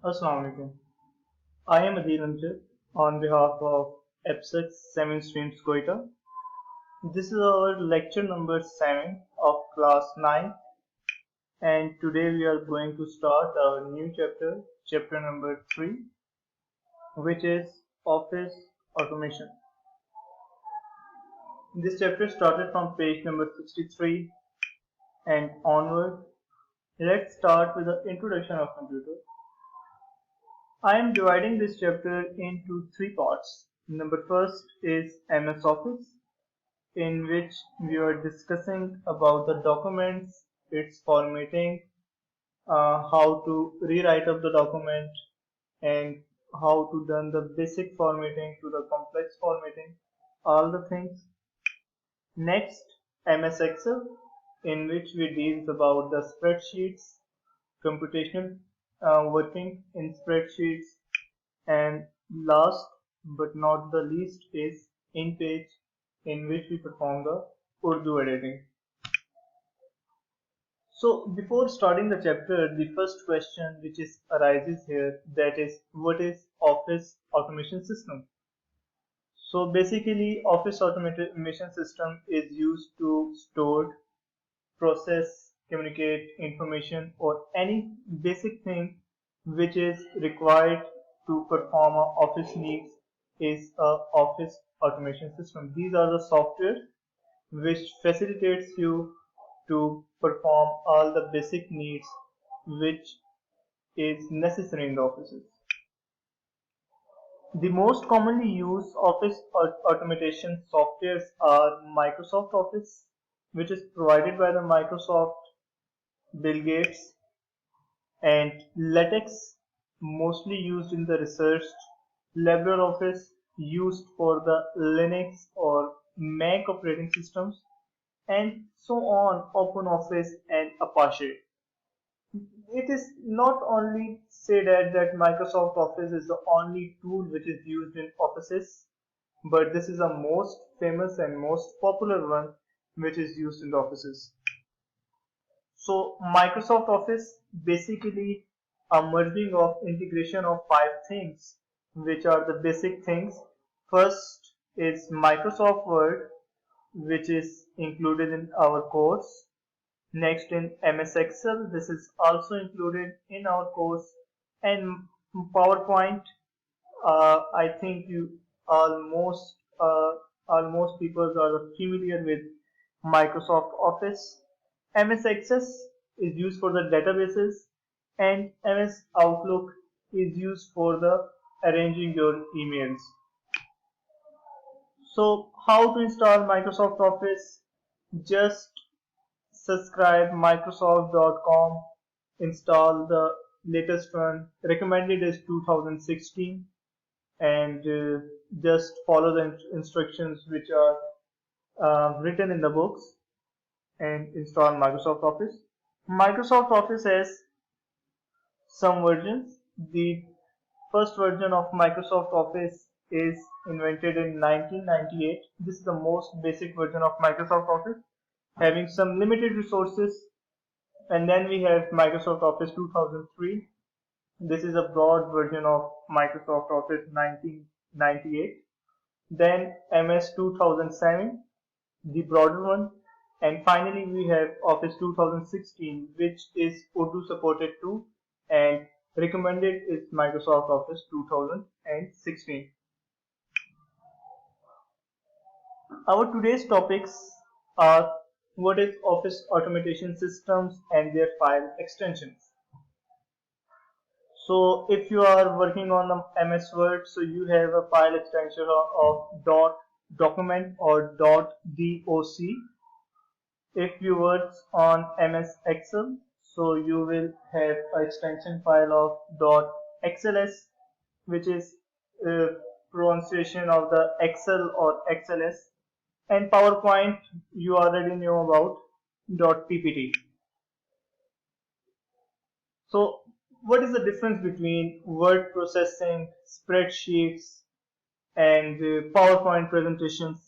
Assalamu alaikum. I am Adil Anjit on behalf of EPSEC 7 Streams Quetta. This is our lecture number 7 of class 9, and today we are going to start our new chapter, chapter number 3, which is Office Automation. This chapter started from page number 63 and onward. Let's start with the introduction of computer. I am dividing this chapter into three parts. Number first is MS Office, in which we are discussing about the documents, its formatting, how to rewrite up the document, and how to done the basic formatting to the complex formatting, all the things. Next, MS Excel, in which we deals about the spreadsheets, computational working in spreadsheets, and last but not the least is InPage, in which we perform the Urdu editing. So before starting the chapter, the first question which arises here, that is, what is Office Automation System? So basically, Office Automation System is used to store, process, communicate information, or any basic thing which is required to perform our office needs is a office automation system. These are the software which facilitates you to perform all the basic needs which is necessary in the offices. The most commonly used office automation softwares are Microsoft Office, which is provided by the Microsoft Bill Gates, and LaTeX, mostly used in the research, LibreOffice, used for the Linux or Mac operating systems, and so on, OpenOffice and Apache. It is not only said that Microsoft Office is the only tool which is used in offices, but this is the most famous and most popular one which is used in the offices. So Microsoft Office basically a merging of integration of five things, which are the basic things. First is Microsoft Word, which is included in our course. Next in MS Excel, this is also included in our course, and PowerPoint. I think you almost almost people are familiar with Microsoft Office. MS Access is used for the databases, and MS Outlook is used for the arranging your emails. So how to install Microsoft Office? Just subscribe Microsoft.com, install the latest one. Recommended is 2016, and just follow the instructions which are written in the books and install Microsoft Office. Microsoft Office has some versions. The first version of Microsoft Office is invented in 1998. This is the most basic version of Microsoft Office, having some limited resources. And then we have Microsoft Office 2003. This is a broad version of Microsoft Office 1998. Then MS 2007, the broader one. And finally we have Office 2016, which is Urdu supported too, and recommended is Microsoft Office 2016. Our today's topics are what is Office Automation Systems and their file extensions. So if you are working on the MS Word, so you have a file extension of .document or .doc. If you work on MS Excel, so you will have an extension file of .xls, which is pronunciation of the Excel or XLS, and PowerPoint you already know about .ppt. So what is the difference between word processing, spreadsheets, and PowerPoint presentations?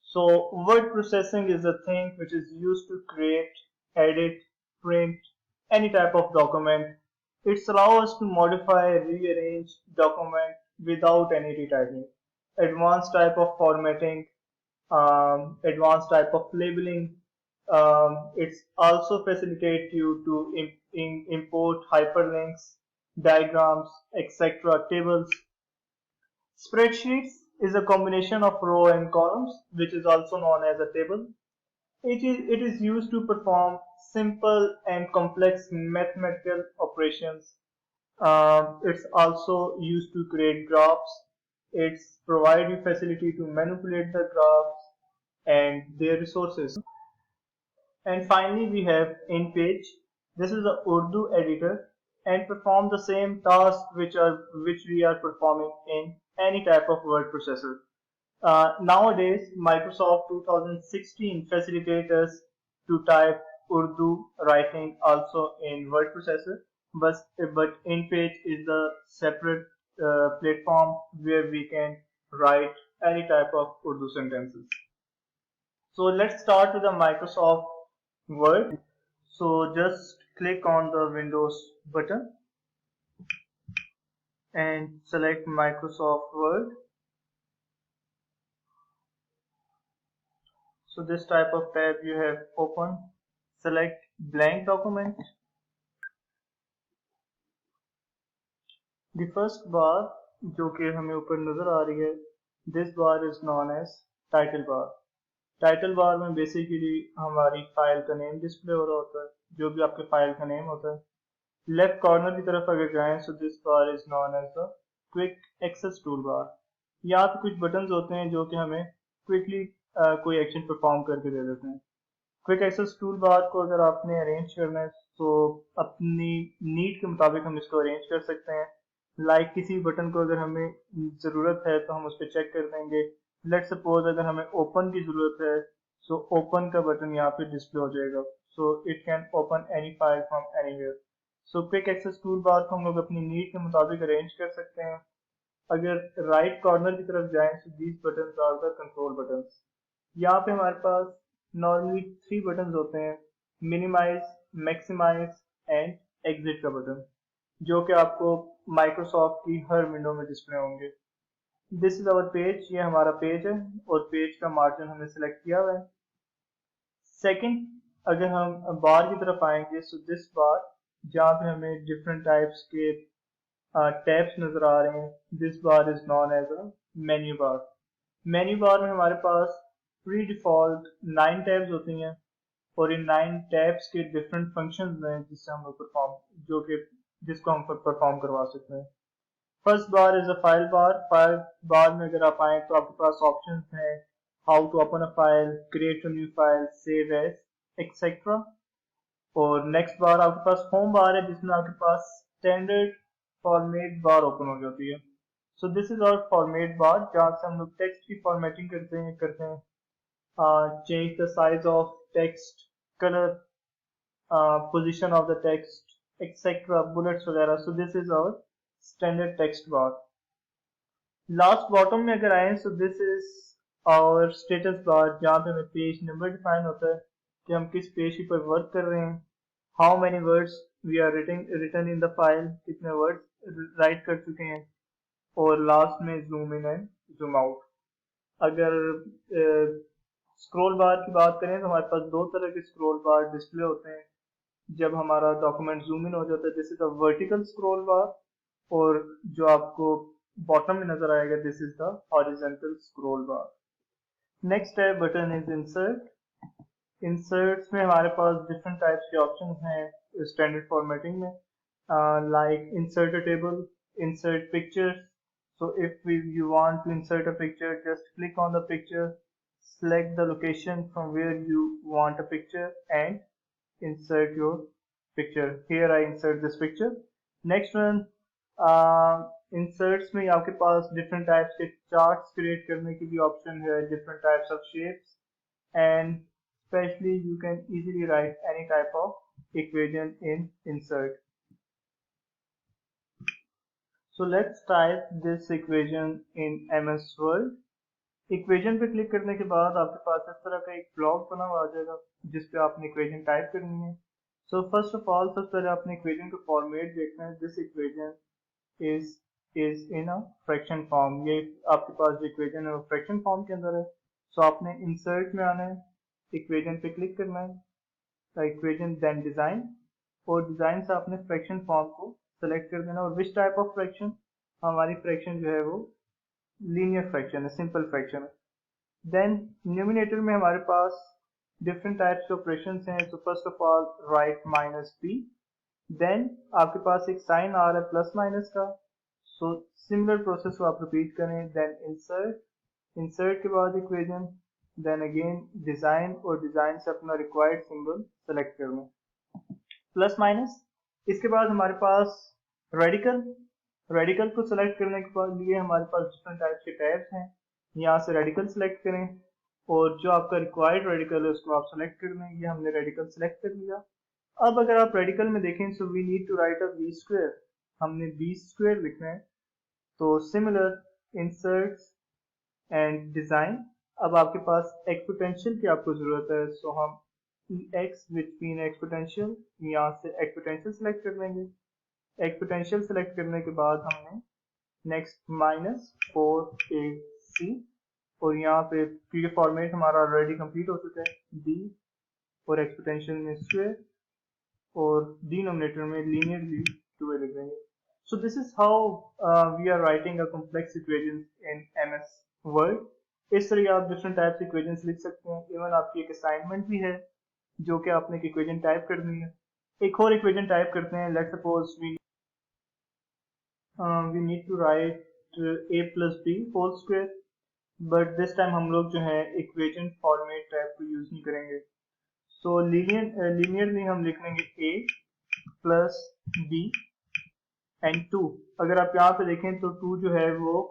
So word processing is a thing which is used to create, edit, print any type of document It's allow us to modify, rearrange document without any retitling. Advanced type of formatting, advanced type of labeling. It's also facilitate you to import hyperlinks, diagrams, etc. tables. Spreadsheets is a combination of row and columns, which is also known as a table. It is used to perform simple and complex mathematical operations. It's also used to create graphs. It's provide you facility to manipulate the graphs and their resources. And finally, we have InPage. This is the Urdu editor and perform the same tasks which we are performing in any type of word processor. Nowadays, Microsoft 2016 facilitates us to type Urdu writing also in word processor, but InPage is the separate platform where we can write any type of Urdu sentences. So let's start with the Microsoft Word. So just click on the Windows button and select Microsoft Word. So this type of tab you have open. Select blank document. The first bar जो कि हमें ऊपर नजर आ रही है, this bar is known as title bar. Title bar में basically हमारी file का नेम डिस्प्ले हो रहा होता है, जो भी आपके फाइल का नेम होता है। लेफ्ट कॉर्नर की तरफ अगर जाएं तो this bar is known as the quick access toolbar. यहाँ पे कुछ बटन्स होते हैं जो कि हमें क्विकली कोई एक्शन परफॉर्म करके दे देते हैं। क्विक एक्सेस टूल बार को अगर आपने अरेंज करना है तो अपनी नीड के मुताबिक हम इसको अरेंज कर सकते हैं। लाइक किसी बटन को अगर हमें ज़रूरत है तो हम उस पर चेक कर देंगे। लेट सपोज अगर हमें ओपन की ज़रूरत है सो ओपन का बटन यहाँ पे डिस्प्ले हो जाएगा। So it can open any file from anywhere. So quick access toolbar को हम लोग अपनी नीड के मुताबिक अरेंज कर सकते हैं। अगर राइट कॉर्नर की तरफ जाएं तो these buttons are the control buttons. यहाँ पे हमारे पास नॉर्मली 3 बटन होते हैं, मिनिमाइज, मैक्सिमाइज एंड एग्जिट का बटन, जो कि आपको माइक्रोसॉफ्ट की हर विंडो में डिस्प्ले होंगे। दिस इज आवर पेज, ये हमारा पेज है और पेज का मार्जिन हमने सिलेक्ट किया हुआ है। सेकंड, अगर हम बार की तरफ आएंगे सो दिस बार, जहाँ पे हमें डिफरेंट टाइप्स के टैब्स नजर आ रहे हैं, this bar is known as a menu bar. Menu bar में हमारे पास प्री डिफॉल्ट 9 टैब्स होती हैं और इन 9 टैब्स के डिफरेंट फंक्शंस हैं जिससे हम लोग जिसको हम परफॉर्म करवा सकते हैं। First bar is a file bar. File bar में अगर आप आए तो आपके पास ऑप्शंस हैं, how to open a file, create a new file, save as, etcetera. और नेक्स्ट बार आपके पास होम बार है जिसमें आपके पास स्टैंडर्ड फॉर्मेट बार ओपन हो जाती है। So this is our format bar, जहाँ से हम लोग टेक्स्ट की फॉर्मेटिंग करते हैं। Change the size of text, color, position of the text, etc. bullets वगैरह। So this is our standard text bar. Last bottom में अगर आए so this is our status bar, जहाँ पे हमें पेज नंबर डिफाइन होता है कि हम किस पेज पर वर्क कर रहे हैं। How many words we are written in the file, कितने वर्ड्स राइट कर चुके हैं। और लास्ट में zoom in and zoom out. अगर स्क्रॉल बार की बात करें तो हमारे पास 2 तरह के स्क्रॉल बार डिस्प्ले होते हैं जब हमारा डॉक्यूमेंट जूम इन हो जाता है। This is the vertical scroll बार, और जो आपको बॉटम में नजर आएगा this is the horizontal scroll bar. Next है बटन इज इंसर्ट। इंसर्ट्स में हमारे पास डिफरेंट टाइप्स के ऑप्शंस हैं स्टैंडर्ड फॉर्मेटिंग में, like insert a table, insert pictures. So if you want to insert a picture, just click on the picture, select the location from where you want a picture and insert your picture. Here I insert this picture. Next one, inserts में आपके पास different types के charts create करने की भी option है, different types of shapes, and especially you can easily write any type of equation in insert. So let's type this equation in MS Word. Equation पे click करने के बाद आपके पास इस तरह का एक ब्लॉक बना हुआ आ जाएगा जिस पे आपने इक्वेशन टाइप करनी है। सो फर्स्ट ऑफ ऑल सबसे पहले आपने इक्वेशन का फॉर्मेट देखना है. This equation is in a fraction form. ये आपके पास जो इक्वेशन है वो फ्रैक्शन फॉर्म के अंदर है. सो आपने इंसर्ट में आना है, इक्वेशन पे क्लिक करना है, इक्वेशन देन डिजाइन, और डिजाइन से आपने फ्रैक्शन फॉर्म को सेलेक्ट कर देना. और विच टाइप ऑफ फ्रैक्शन, हमारी फ्रैक्शन जो है वो लीनियर फ्रैक्शन है, सिंपल फ्रैक्शन है. देन न्यूमिनेटर में हमारे पास डिफरेंट टाइप्स के ऑपरेशंस हैं. So first of all write minus B, then आपके पास एक साइन आ रहा है प्लस माइनस का. सो सिमिलर प्रोसेस को आप रिपीट करें. देन इंसर्ट, इंसर्ट के बाद इक्वेशन, देन अगेन डिजाइन, और डिजाइन से अपना रिक्वायर्ड सिंबल सेलेक्ट करना प्लस माइनस. इसके बाद हमारे पास रेडिकल, रेडिकल को सेलेक्ट करने के बाद लिए हमारे पास डिफरेंट टाइप्स के टैब्स हैं. यहाँ से रेडिकल सेलेक्ट करें, और जो आपका रिक्वायर्ड रेडिकल है उसको आप सेलेक्ट कर लें. ये हमने रेडिकल सेलेक्ट कर लिया. अब अगर आप रेडिकल में देखें, so we need to write a B square, हमने बी स्क्वायर लिखना है. तो सिमिलर इंसर्ट एंड डिजाइन. अब आपके पास एक्सपोनेंशियल की आपको जरूरत है. सो हम एक्स विच मीन एक्सपोनेंशियल, यहाँ से एक्सपोनेंशियल सेलेक्ट कर लेंगे. एक्सपोनेंशियल सेलेक्ट करने के बाद हमने नेक्स्ट माइनस 4ac, और यहाँ पे क्योंकि फॉर्मेट हमारा ऑलरेडी कंप्लीट हो चुका है, बी और एक्सपोनेंशियल में स्क्वायर, और डिनोमिनेटर में लीनियरली 2a लिख देंगे. So this is how we are writing a complex equations in MS Word. इस तरह आप डिफरेंट टाइप्स इक्वेशंस लिख सकते हैं. इवन आपकी एक असाइनमेंट भी है जो कि आपने एक इक्वेशन टाइप करनी है. एक और इक्वेशन टाइप करते हैं. Let's suppose we need to write a plus B whole square, but this time हम लोग जो है इक्वेशन फॉर्मेट टाइप को यूज नहीं करेंगे. सो लीनियरली हम लिख लेंगे a प्लस b एंड 2. अगर आप यहाँ पे देखें तो 2 जो है वो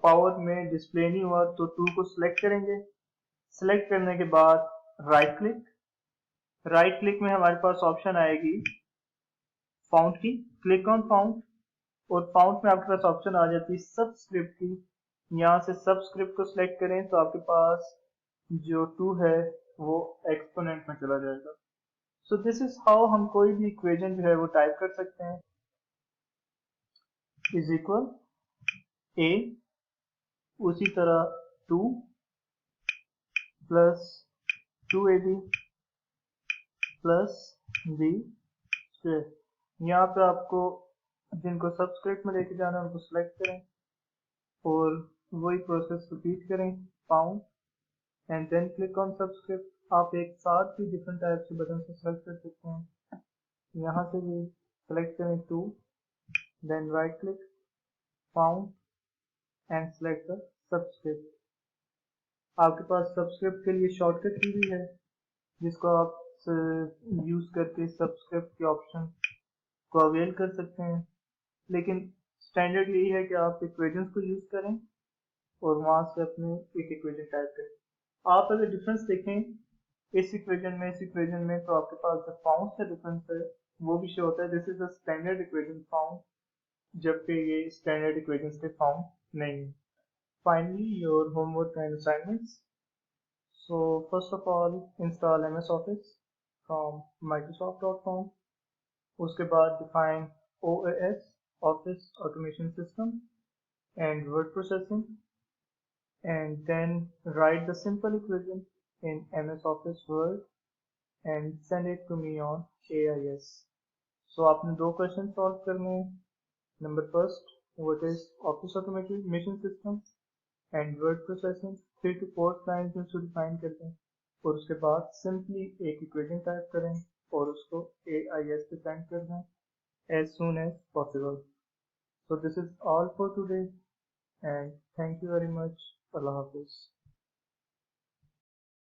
पावर में डिस्प्ले नहीं हुआ, तो 2 को सिलेक्ट करेंगे. सिलेक्ट करने के बाद राइट क्लिक, राइट क्लिक में हमारे पास ऑप्शन आएगी फाउंट की. क्लिक ऑन फाउंट, और फाउंट में आपके पास ऑप्शन आ जाती है सबस्क्रिप्ट की. यहाँ से सबस्क्रिप्ट को सिलेक्ट करें तो आपके पास जो 2 है वो एक्सपोनेंट में चला जाएगा. सो दिस इज हाउ हम कोई भी इक्वेशन जो है वो टाइप कर सकते हैं. इज इक्वल a, उसी तरह 2 plus 2ab plus b square. यहाँ पे आपको जिनको सबस्क्रिप्ट में लेके जाना है उनको सिलेक्ट करें, और वही प्रोसेस रिपीट करें. Font and then click on subscript. आप एक साथ भी डिफरेंट टाइप के बटन से सेलेक्ट कर सकते हैं. यहाँ से भी सेलेक्ट करें 2, then right click, font and select the subscript. आपके पास सबस्क्रिप्ट के लिए शॉर्टकट की भी है जिसको आप यूज करके सबस्क्रिप्ट के ऑप्शन को अवेल कर सकते हैं. लेकिन स्टैंडर्ड यही है कि आप इक्वेशंस को यूज करें और वहां से अपने एक इक्वेशन टाइप करें. आप अगर डिफरेंस देखें इस इक्वेशन में, इस इक्वेशन में, तो आपके पास जो फाउंड का डिफरेंस है वो भी शो होता है. This is a standard equation found, जबकि ये स्टैंडर्ड इक्वेशंस के फाउंड नहीं है. Finally, your homework and assignments. So first of all, install MS Office from Microsoft.com. उसके बाद define OAS, Office Automation System, and word processing, and then write the simple equation in MS Office Word and send it to me on AIS. So आपने दो question solve करने हैं. Number first, what is Office Automation System and word processing. 3 to 4 lines में उसको define करते हैं, और उसके बाद सिंपली एक इक्वेशन टाइप करें और उसको AIS पे सेंड कर दें as soon as possible. So this is all for today and thank you very much. Allah Hafiz.